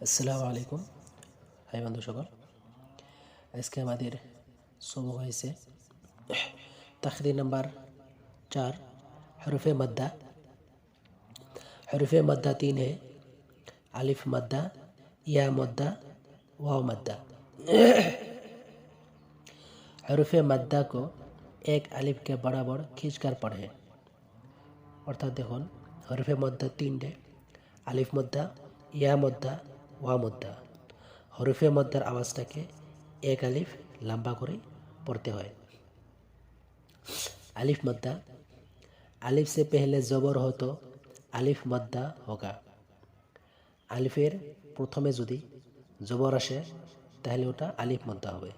আসসালামু আলাইকুম। হাই বন্ধু সকল, আজকে আমাদের সবক হয়েছে তাখরির নাম্বার 4 হরফে মদ্দা। हरफ मद्दा 3 है, अलिफ मद्दा, या मद्दा, वाव मद्दा। हरफ मद्दा को एक अलिफ के बराबर खींचकर पढ़ें। अर्थात देखुन हरफे मद्दा 3 है, अलिफ मद्दा, या मद्दा, वाव मद्दा। हरफे मद्दार आवाज़टाके एक अलिफ लम्बा करे पढ़ते हैं। अलिफ मद्दा, अलिफ से पहले जबर हो तो अलिफ मद्दा होगा। अलिफेर प्रथमे यदि जबर आसे ताहले ओटा अलिफ मद्दा होबे।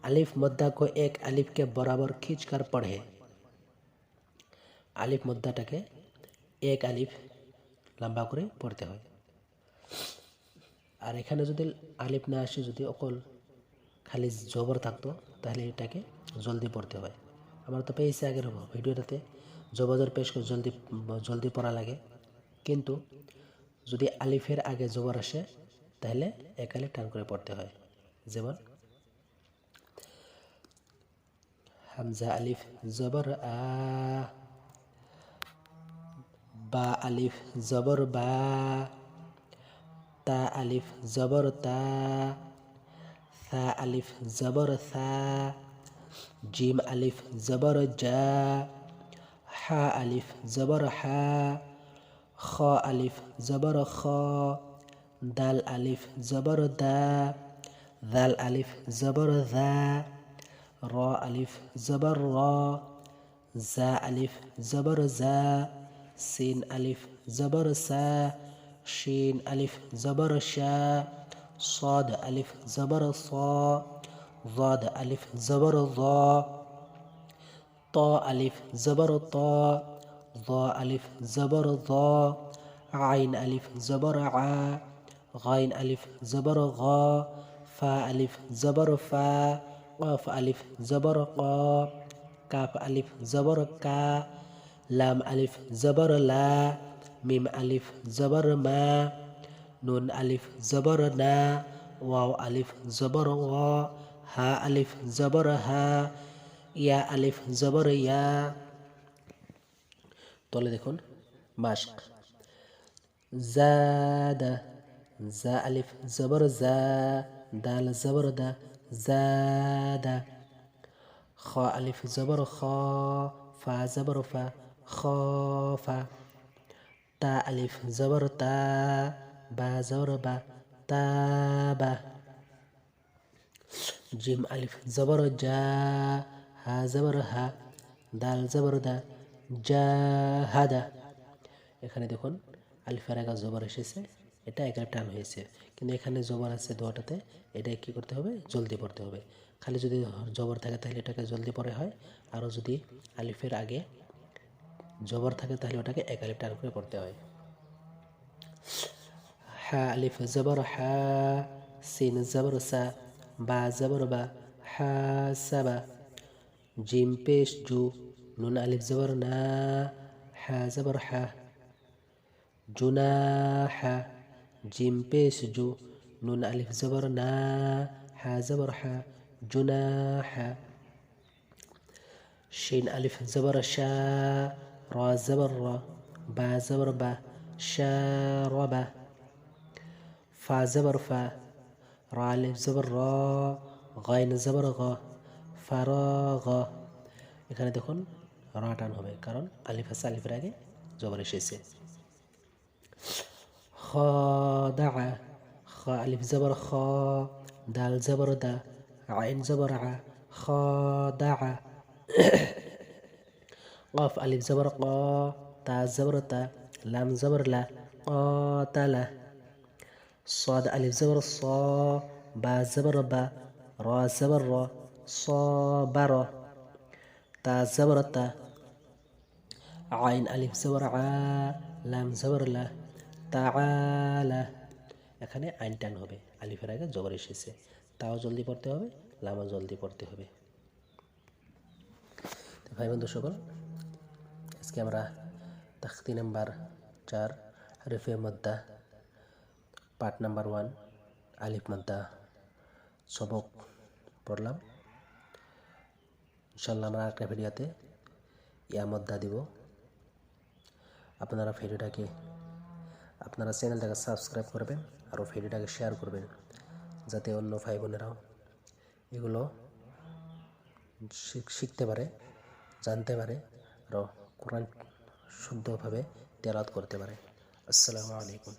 अलिफ मद्दा को एक अलिफ के बराबर खींचकर पढ़े। अलिफ मद्दाटाके एक अलिफ लम्बा करे पढ़ते हैं। আর এখানে যদি আলিফ না আসে, যদি অকল খালি জবর থাকতো তাহলে এটাকে জলদি পড়তে হয়। আমরা তো পেয়েছি আগের ভিডিওটাতে জবর পেশ করে জলদি জলদি পড়া লাগে, কিন্তু যদি আলিফের আগে জবর আসে তাহলে এক আলিফ টান করে পড়তে হয়। যেমন হামজা আলিফ জবর আ, বা আলিফ জবর বা, তা আলিফ জবর তা, सा अलिफ ज़बर सा, जीम अलिफ ज़बर जा, हा अलिफ ज़बर हा, ख अलिफ ज़बर ख, दाल अलिफ ज़बर दा, दाल अलिफ ज़बर ज़ा, र अलिफ ज़बर र, जा अलिफ ज़बर जा, सीन अलिफ ज़बर सा, शीन अलिफ ज़बर शा, صاد अलिफ ज़बर صا, ज़ाद अलिफ ज़बर ज़ा, ता अलिफ ज़बर ता, ज़ा अलिफ ज़बर ज़ा, आइन अलिफ ज़बर आ, गाइन अलिफ ज़बर गा, फा अलिफ ज़बर फा, क़ाफ अलिफ ज़बर क़ा, काफ अलिफ ज़बर का, लाम अलिफ ज़बर ला, मीम अलिफ ज़बर मा, नून अलिफ ज़बर ना, वाव अलिफ ज़बर वा, हा अलिफ ज़बर हा, या अलिफ ज़बर या। तले देखुन माश्क ज़ादा, जा अलिफ ज़बर जा, दाल ज़बर दा, ज़ादा, ख अलिफ ज़बर खा, फा ज़बर फा, खाफा, ता अलिफ ज़बर ता, बा ज़बर बा, ताबा, जिम अलिफ ज़बर जा, हा ज़बर हा, दाल ज़बर दा, জাহাদা। এখানে দেখুন আলিফের আগে জবর এসেছে, এটা এখানে টান হয়েছে, কিন্তু এখানে জবর আছে দোয়াটাতে, এটা কী করতে হবে, জলদি পড়তে হবে। খালি যদি জবর থাকে তাহলে এটাকে জলদি পড়ে হয়, আরও যদি আলিফের আগে জবর থাকে তাহলে ওটাকে এক আলিফ টান করে পড়তে হয়। হা আলিফ জবর হা, সিন জবর সা, বা জবর বা, হা সাবা, জিম পেশ জু, নুন আলিফ জবর না, হা জবর হা, জুনাহা, জিম পেশ জু, নুন আলিফ জবর না, হা জবর হা, জুনাহা, শিন আলিফ জবর শা, র জবর র, বা জবর বা, শারবা, ফা জবর ফা, র আলিফ জবর র, গাইন জবর গ, ফারাগ। এখানে দেখুন রা টান হবে, কারণ আলিফ আছে, আলিফের আগে জবর এসেছে। খাদা, খা আলিফ জবর খা, দাল জবর দা, আইন জবর আ, খাদা, قاف ألف زبر قا، تا زبر تا، لام زبر لا، قاتل، صاد ألف زبر صا، با زبر با، را زبر را، صابر، تا زبر تا، عين ألف زبر ع، লাম জবর লা, তাআলা। এখানে আইন টান হবে, আলিফের আগে জবর এসেছে, তাও জলদি পড়তে হবে, লামও জলদি পড়তে হবে। তো ভাই বন্ধু সকল, আজকে আমরা তাখতি নাম্বার 4 হরফে মদ্দা পার্ট নাম্বার 1 আলিফ মাদ্দা সবক পড়লাম। ইনশাল্লাহ আমরা আরেকটা ভিডিওতে ইয়া মাদ্দা দিব। আপনারা চ্যানেলটাকে সাবস্ক্রাইব করবেন আর ভিডিওটাকে শেয়ার করবেন, যাতে অন্য ভাই বোনেরাও এগুলো শিখতে পারে, জানতে পারে, আর কোরআন শুদ্ধভাবে তেলাওয়াত করতে পারে। আসসালামু আলাইকুম।